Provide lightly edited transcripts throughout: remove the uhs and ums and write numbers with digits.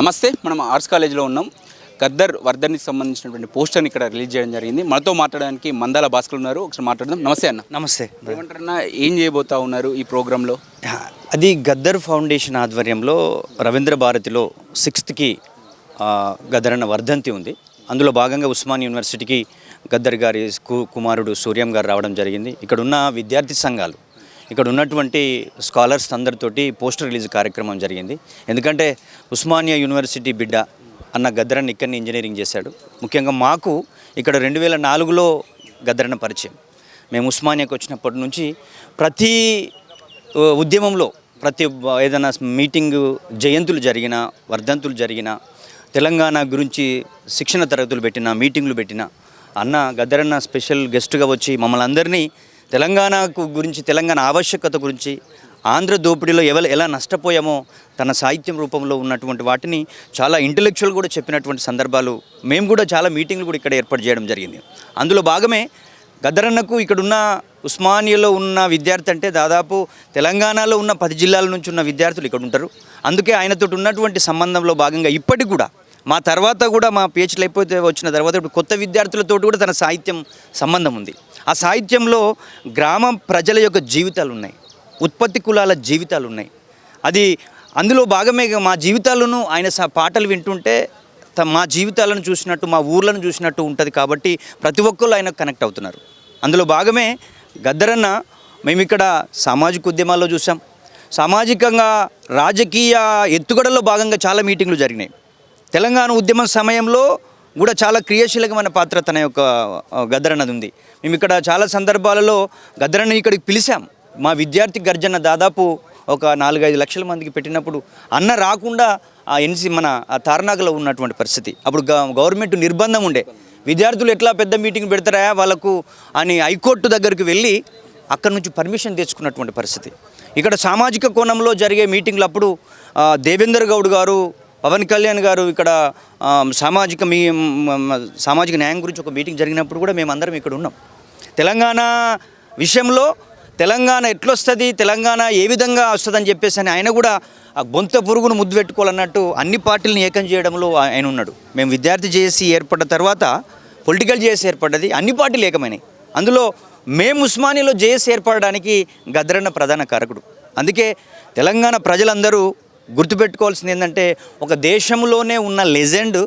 నమస్తే, మనం ఆర్ట్స్ కాలేజ్లో ఉన్నాం. గద్దర్ వర్ధనికి సంబంధించినటువంటి పోస్టర్ని ఇక్కడ రిలీజ్ చేయడం జరిగింది. మనతో మాట్లాడడానికి మందాల భాస్కర్ ఉన్నారు. ఒకసారి మాట్లాడదాం. నమస్తే అన్న. నమస్తే. ఏమంటారన్నా, ఏం చేయబోతా ఉన్నారు ఈ ప్రోగ్రాంలో? అది గద్దర్ ఫౌండేషన్ ఆధ్వర్యంలో రవీంద్ర భారతిలో 6th గద్దర్ అన్న వర్ధంతి ఉంది. అందులో భాగంగా ఉస్మాన్ యూనివర్సిటీకి గద్దర్ గారి కుమారుడు సూర్యం గారు రావడం జరిగింది. ఇక్కడ ఉన్న విద్యార్థి సంఘాలు, ఇక్కడ ఉన్నటువంటి స్కాలర్స్ అందరితోటి పోస్టర్ రిలీజ్ కార్యక్రమం జరిగింది. ఎందుకంటే ఉస్మానియా యూనివర్సిటీ బిడ్డ అన్న గద్దరన్న ఇక్కడిని ఇంజనీరింగ్ చేశాడు. ముఖ్యంగా మాకు ఇక్కడ 2004లో గద్దరన్న పరిచయం. మేము ఉస్మానియాకి వచ్చినప్పటి నుంచి ప్రతి ఉద్యమంలో, ప్రతి ఏదైనా మీటింగు, జయంతులు జరిగిన, వర్ధంతులు జరిగిన, తెలంగాణ గురించి శిక్షణ తరగతులు పెట్టిన, మీటింగ్లు పెట్టిన అన్న గద్దరన్న స్పెషల్ గెస్ట్గా వచ్చి మమ్మల్ని అందరినీ తెలంగాణకు గురించి, తెలంగాణ ఆవశ్యకత గురించి, ఆంధ్ర దోపిడీలో ఎలా నష్టపోయామో తన సాహిత్యం రూపంలో ఉన్నటువంటి వాటిని చాలా ఇంటెలెక్చువల్ కూడా చెప్పినటువంటి సందర్భాలు, మేము కూడా చాలా మీటింగ్లు కూడా ఇక్కడ ఏర్పాటు చేయడం జరిగింది. అందులో భాగమే గద్దరన్నకు ఇక్కడున్న ఉస్మానియాలో ఉన్న విద్యార్థి అంటే దాదాపు తెలంగాణలో ఉన్న 10 జిల్లాల నుంచి ఉన్న విద్యార్థులు ఇక్కడ ఉంటారు. అందుకే ఆయనతో ఉన్నటువంటి సంబంధంలో భాగంగా ఇప్పటికి కూడా మా తర్వాత కూడా మా PhD అయిపోతే వచ్చిన తర్వాత ఇప్పుడు కొత్త విద్యార్థులతో కూడా తన సాహిత్యం సంబంధం ఉంది. ఆ సాహిత్యంలో గ్రామ ప్రజల యొక్క జీవితాలు ఉన్నాయి, ఉత్పత్తి కులాల జీవితాలు ఉన్నాయి. అది అందులో భాగమే మా జీవితాలను ఆయన పాటలు వింటుంటే మా జీవితాలను చూసినట్టు, మా ఊర్లను చూసినట్టు ఉంటుంది. కాబట్టి ప్రతి ఒక్కరు ఆయన కనెక్ట్ అవుతున్నారు. అందులో భాగమే గద్దరన్న మేము ఇక్కడ సామాజిక ఉద్యమాల్లో చూసాం, సామాజికంగా రాజకీయ ఎత్తుగడలో భాగంగా చాలా మీటింగ్లు జరిగినాయి. తెలంగాణ ఉద్యమం సమయంలో కూడా చాలా క్రియాశీలకమైన పాత్ర తన యొక్క గద్దరన్నది ఉంది. మేము ఇక్కడ చాలా సందర్భాలలో గద్దరన్న ఇక్కడికి పిలిచాం. మా విద్యార్థి గర్జన దాదాపు ఒక 4-5 లక్షల మందికి పెట్టినప్పుడు అన్న రాకుండా మన తార్నాకలో ఉన్నటువంటి పరిస్థితి. అప్పుడు గవర్నమెంట్ నిర్బంధం ఉండే, విద్యార్థులు ఎట్లా పెద్ద మీటింగ్ పెడతారా వాళ్ళకు అని హైకోర్టు దగ్గరికి వెళ్ళి అక్కడి నుంచి పర్మిషన్ తెచ్చుకున్నటువంటి పరిస్థితి. ఇక్కడ సామాజిక కోణంలో జరిగే మీటింగ్లు అప్పుడు దేవేందర్ గౌడ్ గారు, పవన్ కళ్యాణ్ గారు ఇక్కడ సామాజిక న్యాయం గురించి ఒక మీటింగ్ జరిగినప్పుడు కూడా మేమందరం ఇక్కడ ఉన్నాం. తెలంగాణ విషయంలో తెలంగాణ ఎట్లొస్తుంది, తెలంగాణ ఏ విధంగా వస్తుందని చెప్పేసి అని ఆయన కూడా ఆ బొంత పురుగును ముద్దు పెట్టుకోవాలన్నట్టు అన్ని పార్టీలను ఏకం చేయడంలో ఆయన ఉన్నాడు. మేము విద్యార్థి జేఏసీ ఏర్పడ్డ తర్వాత పొలిటికల్ జేఏసీ ఏర్పడ్డది, అన్ని పార్టీలు ఏకమైనాయి. అందులో మేము ఉస్మానియాలో జేఏసీ ఏర్పడడానికి గద్దరన్న ప్రధాన కారకుడు. అందుకే తెలంగాణ ప్రజలందరూ గుర్తుపెట్టుకోవాల్సింది ఏంటంటే, ఒక దేశంలోనే ఉన్న లెజెండ్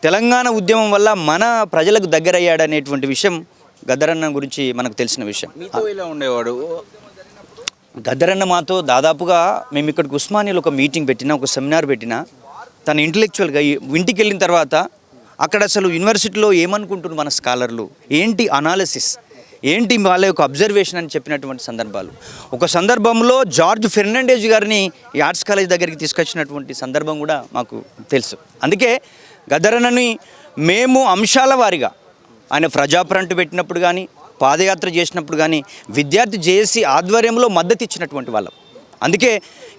తెలంగాణ ఉద్యమం వల్ల మన ప్రజలకు దగ్గరయ్యాడనేటువంటి విషయం గద్దరన్న గురించి మనకు తెలిసిన విషయం. ఇలా ఉండేవాడు గద్దరన్న మాతో దాదాపుగా మేము ఇక్కడికి ఉస్మానియాలో ఒక మీటింగ్ పెట్టినా, ఒక సెమినార్ పెట్టినా, తను ఇంటలెక్చువల్గా ఇంటికి వెళ్ళిన తర్వాత అక్కడ అసలు యూనివర్సిటీలో ఏమనుకుంటున్నారు మన స్కాలర్లు, ఏంటి అనాలిసిస్, ఏంటి వాళ్ళ యొక్క అబ్జర్వేషన్ అని చెప్పినటువంటి సందర్భాలు. ఒక సందర్భంలో జార్జ్ ఫెర్నాండెజ్ గారిని ఈ ఆర్ట్స్ కాలేజ్ దగ్గరికి తీసుకొచ్చినటువంటి సందర్భం కూడా మాకు తెలుసు. అందుకే గద్దరన్నని మేము అంశాల వారిగా, ఆయన ప్రజాఫ్రంట్ పెట్టినప్పుడు కానీ, పాదయాత్ర చేసినప్పుడు కానీ విద్యార్థి జేఏసీ ఆధ్వర్యంలో మద్దతు ఇచ్చినటువంటి వాళ్ళం. అందుకే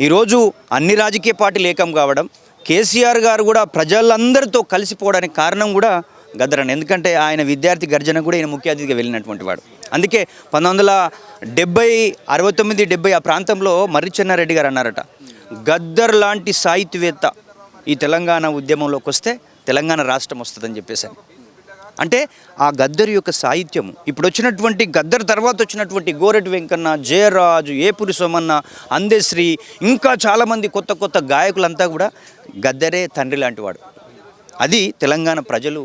ఈరోజు అన్ని రాజకీయ పార్టీలు ఏకం కావడం, కేసీఆర్ గారు కూడా ప్రజలందరితో కలిసిపోవడానికి కారణం కూడా గద్దరన్న. ఎందుకంటే ఆయన విద్యార్థి గర్జన కూడా ఈయన ముఖ్య అతిథిగా వెళ్ళినటువంటి వాడు. అందుకే 1970, 69, 70 ఆ ప్రాంతంలో మర్రి చెన్నారెడ్డి గారు అన్నారట, గద్దర్ లాంటి సాహిత్యవేత్త ఈ తెలంగాణ ఉద్యమంలోకి వస్తే తెలంగాణ రాష్ట్రం వస్తుందని చెప్పేసి. అంటే ఆ గద్దర్ యొక్క సాహిత్యము ఇప్పుడు వచ్చినటువంటి గద్దర్ తర్వాత వచ్చినటువంటి గోరటి వెంకన్న, జయరాజు, ఏపురి సోమన్న, అందశ్రీ, ఇంకా చాలామంది కొత్త కొత్త గాయకులంతా కూడా గద్దరే తండ్రి లాంటివాడు. అది తెలంగాణ ప్రజలు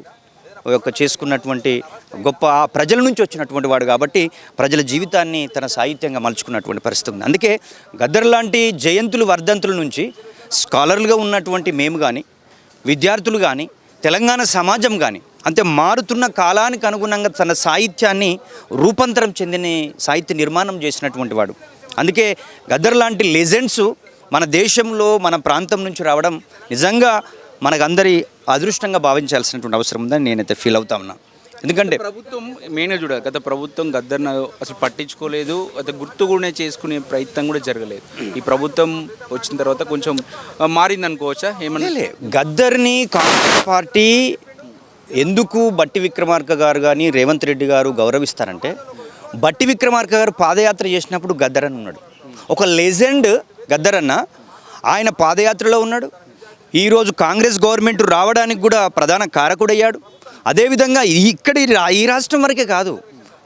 యొక్క చేసుకున్నటువంటి గొప్ప, ఆ ప్రజల నుంచి వచ్చినటువంటి వాడు కాబట్టి ప్రజల జీవితాన్ని తన సాహిత్యంగా మలుచుకున్నటువంటి పరిస్థితి ఉంది. అందుకే గద్దర్ లాంటి జయంతులు, వర్ధంతుల నుంచి స్కాలర్లుగా ఉన్నటువంటి మేము కానీ, విద్యార్థులు కానీ, తెలంగాణ సమాజం కానీ అంతే మారుతున్న కాలానికి అనుగుణంగా తన సాహిత్యాన్ని రూపాంతరం చెందిన సాహిత్య నిర్మాణం చేసినటువంటి వాడు. అందుకే గద్దర్ లాంటి లెజెండ్స్ మన దేశంలో, మన ప్రాంతం నుంచి రావడం నిజంగా మనకందరి అదృష్టంగా భావించాల్సినటువంటి అవసరం ఉందని నేనైతే ఫీల్ అవుతా ఉన్నా. ఎందుకంటే ప్రభుత్వం మెయిన్గా చూడాలి, గత ప్రభుత్వం గద్దర్ను అసలు పట్టించుకోలేదు, అతను గుర్తు కూడా చేసుకునే ప్రయత్నం కూడా జరగలేదు. ఈ ప్రభుత్వం వచ్చిన తర్వాత కొంచెం మారింది అనుకోవచ్చా? ఏమన్నా గద్దర్ని కాంగ్రెస్ పార్టీ ఎందుకు బట్టి విక్రమార్క గారు కానీ రేవంత్ రెడ్డి గారు గౌరవిస్తారంటే, బట్టి విక్రమార్క గారు పాదయాత్ర చేసినప్పుడు గద్దరన్న ఉన్నాడు. ఒక లెజెండ్ గద్దరన్న ఆయన పాదయాత్రలో ఉన్నాడు, ఈరోజు కాంగ్రెస్ గవర్నమెంట్ రావడానికి కూడా ప్రధాన కారకుడయ్యాడు. అదేవిధంగా ఈ రాష్ట్రం వరకే కాదు,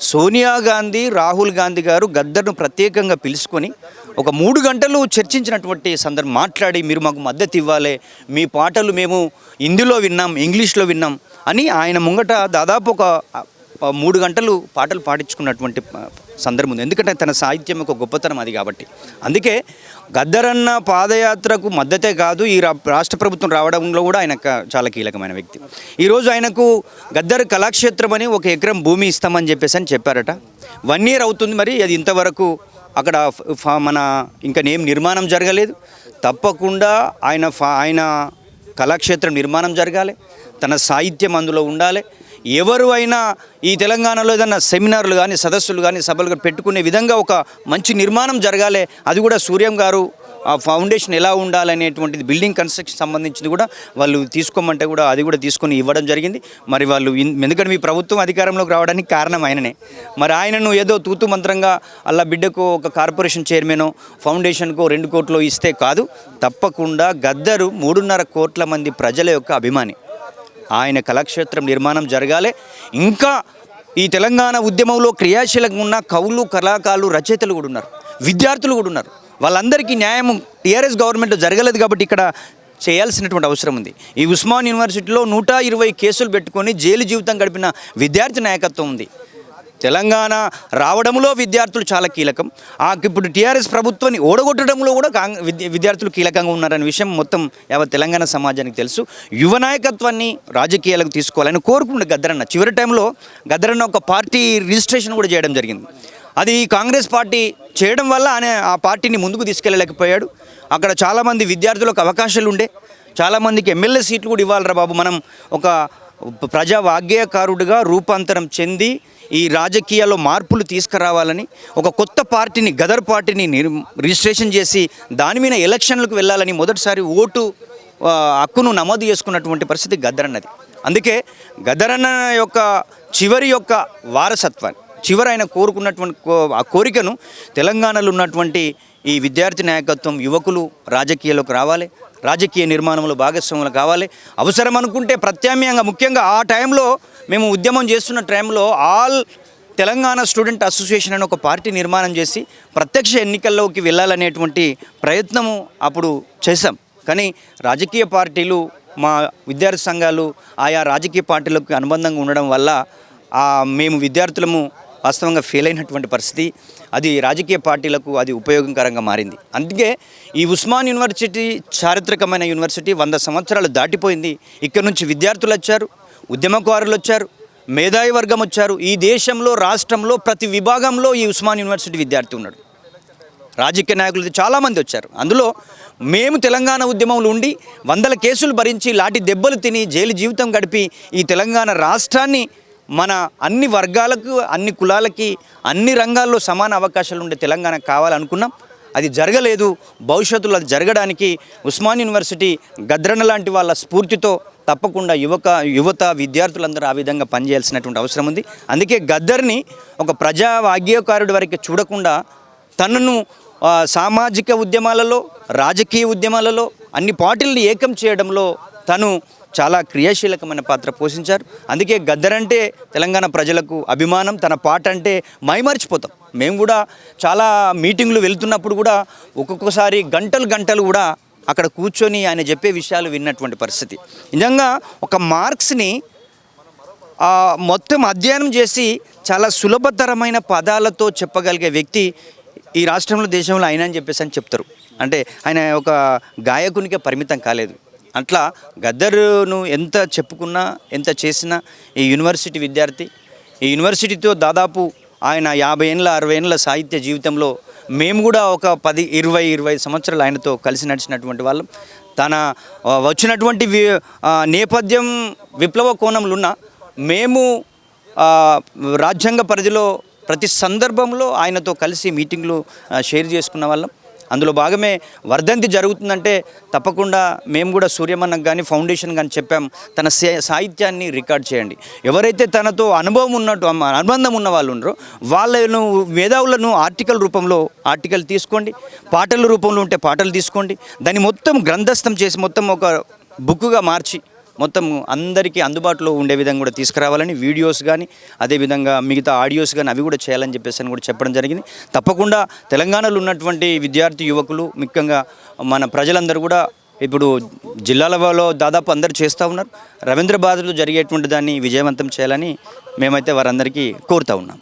సోనియా గాంధీ, రాహుల్ గాంధీ గారు గద్దర్ను ప్రత్యేకంగా పిలుచుకొని ఒక 3 గంటలు చర్చించినటువంటి సందర్భం, మాట్లాడి మీరు మాకు మద్దతు ఇవ్వాలి, మీ పాటలు మేము హిందీలో విన్నాం, ఇంగ్లీష్లో విన్నాం అని ఆయన ముంగట దాదాపు ఒక 3 గంటలు పాటలు పాడించుకున్నటువంటి సందర్భం ఉంది. ఎందుకంటే తన సాహిత్యం ఒక గొప్పతనం అది కాబట్టి. అందుకే గద్దరన్న పాదయాత్రకు మద్దతే కాదు, ఈ రాష్ట్ర ప్రభుత్వం రావడంలో కూడా ఆయన చాలా కీలకమైన వ్యక్తి. ఈరోజు ఆయనకు గద్దర్ కళాక్షేత్రం అని 1 ఎకరం భూమి ఇస్తామని చెప్పారట. 1 year అవుతుంది, మరి అది ఇంతవరకు అక్కడ మన ఇంకా ఏం నిర్మాణం జరగలేదు. తప్పకుండా ఆయన కళాక్షేత్రం నిర్మాణం జరగాలి, తన సాహిత్యం అందులో ఉండాలి. ఎవరు అయినా ఈ తెలంగాణలో ఏదైనా సెమినార్లు కానీ, సదస్సులు కానీ, సభలు కానీ పెట్టుకునే విధంగా ఒక మంచి నిర్మాణం జరగాలి. అది కూడా సూర్యం గారు ఆ ఫౌండేషన్ ఎలా ఉండాలనేటువంటిది, బిల్డింగ్ కన్స్ట్రక్షన్ సంబంధించింది కూడా వాళ్ళు తీసుకోమంటే కూడా అది కూడా తీసుకొని ఇవ్వడం జరిగింది. మరి వాళ్ళు ఎందుకంటే మీ ప్రభుత్వం అధికారంలోకి రావడానికి కారణం ఆయననే. మరి ఆయనను ఏదో తూతు మంత్రంగా అలా బిడ్డకు ఒక కార్పొరేషన్ చైర్మన్, ఫౌండేషన్కు 2 కోట్లు ఇస్తే కాదు. తప్పకుండా గద్దరు 3.5 కోట్ల మంది ప్రజల యొక్క అభిమాని. ఆయన కళాక్షేత్రం నిర్మాణం జరగాలి. ఇంకా ఈ తెలంగాణ ఉద్యమంలో క్రియాశీలంగా ఉన్న కవులు, కళాకారులు, రచయితలు కూడా ఉన్నారు, విద్యార్థులు కూడా ఉన్నారు. వాళ్ళందరికీ న్యాయం టీఆర్ఎస్ గవర్నమెంట్ జరగలేదు కాబట్టి ఇక్కడ చేయాల్సినటువంటి అవసరం ఉంది. ఈ ఉస్మాన్ యూనివర్సిటీలో 120 కేసులు పెట్టుకొని జైలు జీవితం గడిపిన విద్యార్థి నాయకత్వం ఉంది. తెలంగాణ రావడంలో విద్యార్థులు చాలా కీలకం. ఇప్పుడు టీఆర్ఎస్ ప్రభుత్వాన్ని ఓడగొట్టడంలో కూడా విద్యార్థులు కీలకంగా ఉన్నారనే విషయం మొత్తం యావత్ తెలంగాణ సమాజానికి తెలుసు. యువ నాయకత్వాన్ని రాజకీయాలకు తీసుకోవాలని కోరుకుంటే గద్దరన్న చివరి టైంలో గద్దరన్న ఒక పార్టీ రిజిస్ట్రేషన్ కూడా చేయడం జరిగింది. అది కాంగ్రెస్ పార్టీ చేయడం వల్ల ఆయన ఆ పార్టీని ముందుకు తీసుకెళ్ళలేకపోయాడు. అక్కడ చాలామంది విద్యార్థులకు అవకాశాలు ఉండే, చాలామందికి ఎమ్మెల్యే సీట్లు కూడా ఇవ్వాలరా బాబు, మనం ఒక ప్రజా వాగ్గేయకారుడిగా రూపాంతరం చెంది ఈ రాజకీయాల్లో మార్పులు తీసుకురావాలని ఒక కొత్త పార్టీని, గదర్ పార్టీని రిజిస్ట్రేషన్ చేసి దాని మీద ఎలక్షన్లకు వెళ్ళాలని మొదటిసారి ఓటు హక్కును నమోదు చేసుకున్నటువంటి పరిస్థితి గద్దరన్నది. అందుకే గద్దరన్న యొక్క చివరి యొక్క వారసత్వాన్ని, చివరి ఆయన కోరుకున్నటువంటి ఆ కోరికను తెలంగాణలో ఉన్నటువంటి ఈ విద్యార్థి నాయకత్వం, యువకులు రాజకీయాల్లోకి రావాలి, రాజకీయ నిర్మాణంలో భాగస్వాములు కావాలి. అవసరం అనుకుంటే ప్రత్యామ్నాయంగా, ముఖ్యంగా ఆ టైంలో మేము ఉద్యమం చేస్తున్న టైంలో ఆల్ తెలంగాణ స్టూడెంట్ అసోసియేషన్ అని ఒక పార్టీ నిర్మాణం చేసి ప్రత్యక్ష ఎన్నికల్లోకి వెళ్ళాలనేటువంటి ప్రయత్నము అప్పుడు చేశాం. కానీ రాజకీయ పార్టీలు, మా విద్యార్థి సంఘాలు ఆయా రాజకీయ పార్టీలకు అనుబంధంగా ఉండడం వల్ల మేము విద్యార్థులము వాస్తవంగా ఫెయిల్ అయినటువంటి పరిస్థితి. అది రాజకీయ పార్టీలకు అది ఉపయోగకరంగా మారింది. అందుకే ఈ ఉస్మాన్ యూనివర్సిటీ చారిత్రకమైన యూనివర్సిటీ 100 సంవత్సరాలు దాటిపోయింది. ఇక్కడ నుంచి విద్యార్థులు వచ్చారు, ఉద్యమకారులు వచ్చారు, మేధావి వర్గం వచ్చారు. ఈ దేశంలో, రాష్ట్రంలో ప్రతి విభాగంలో ఈ ఉస్మాన్ యూనివర్సిటీ విద్యార్థి ఉన్నాడు. రాజకీయ నాయకులు చాలామంది వచ్చారు. అందులో మేము తెలంగాణ ఉద్యమంలో ఉండి 100 కేసులు భరించి, లాఠీ దెబ్బలు తిని, జైలు జీవితం గడిపి ఈ తెలంగాణ రాష్ట్రాన్ని మన అన్ని వర్గాలకు, అన్ని కులాలకి, అన్ని రంగాల్లో సమాన అవకాశాలు ఉండే తెలంగాణ కావాలనుకున్నాం. అది జరగలేదు. భవిష్యత్తులో అది జరగడానికి ఉస్మాన్ యూనివర్సిటీ గద్రన్న లాంటి వాళ్ళ స్ఫూర్తితో తప్పకుండా యువత విద్యార్థులందరూ ఆ విధంగా పనిచేయాల్సినటువంటి అవసరం ఉంది. అందుకే గద్దర్ని ఒక ప్రజా వాగ్గేయకారుడి వరకు చూడకుండా తనను సామాజిక ఉద్యమాలలో, రాజకీయ ఉద్యమాలలో అన్ని పార్టీలను ఏకం చేయడంలో తను చాలా క్రియాశీలకమైన పాత్ర పోషించారు. అందుకే గద్దర్ అంటే తెలంగాణ ప్రజలకు అభిమానం. తన పాట అంటే మైమర్చిపోతాం. మేము కూడా చాలా మీటింగ్లు వెళ్తున్నప్పుడు కూడా ఒక్కొక్కసారి గంటలు కూడా అక్కడ కూర్చొని ఆయన చెప్పే విషయాలు విన్నటువంటి పరిస్థితి. నిజంగా ఒక మార్క్స్ని మొత్తం అధ్యయనం చేసి చాలా సులభతరమైన పదాలతో చెప్పగలిగే వ్యక్తి ఈ రాష్ట్రంలో, దేశంలో ఆయన అని చెప్పేసి అని చెప్తారు. అంటే ఆయన ఒక గాయకునికే పరిమితం కాలేదు. అట్లా గద్దరును ఎంత చెప్పుకున్నా, ఎంత చేసినా ఈ యూనివర్సిటీ విద్యార్థి, ఈ యూనివర్సిటీతో దాదాపు ఆయన 50 ఏళ్ళ 60 ఏళ్ళ సాహిత్య జీవితంలో మేము కూడా ఒక 10, 20, 25 సంవత్సరాలు ఆయనతో కలిసి నడిచినటువంటి వాళ్ళం. తన వచ్చినటువంటి నేపథ్యం విప్లవ కోణంలో ఉన్న మేము రాజ్యాంగ పరిధిలో ప్రతి సందర్భంలో ఆయనతో కలిసి మీటింగ్లు షేర్ చేసుకున్న వాళ్ళం. అందులో భాగమే వర్ధంతి జరుగుతుందంటే తప్పకుండా మేము కూడా సూర్యమన్నకు కానీ, ఫౌండేషన్ కానీ చెప్పాం, తన సాహిత్యాన్ని రికార్డ్ చేయండి. ఎవరైతే తనతో అనుబంధం ఉన్న వాళ్ళు ఉన్నారో వాళ్ళను, మేధావులను ఆర్టికల్ రూపంలో ఆర్టికల్ తీసుకోండి, పాటల రూపంలో ఉంటే పాటలు తీసుకోండి, దాన్ని మొత్తం గ్రంథస్థం చేసి మొత్తం ఒక బుక్గా మార్చి మొత్తం అందరికీ అందుబాటులో ఉండే విధంగా కూడా తీసుకురావాలని వీడియోస్ కానీ అదేవిధంగా మిగతా ఆడియోస్ కానీ అవి కూడా చేయాలని చెప్పేసి అని కూడా చెప్పడం జరిగింది. తప్పకుండా తెలంగాణలో ఉన్నటువంటి విద్యార్థి యువకులు ముఖ్యంగా మన ప్రజలందరూ కూడా ఇప్పుడు జిల్లాలలో దాదాపు అందరూ చేస్తూ ఉన్నారు. రవీంద్ర భారతిలో జరిగేటువంటి దాన్ని విజయవంతం చేయాలని మేమైతే వారందరికీ కోరుతూ ఉన్నాం.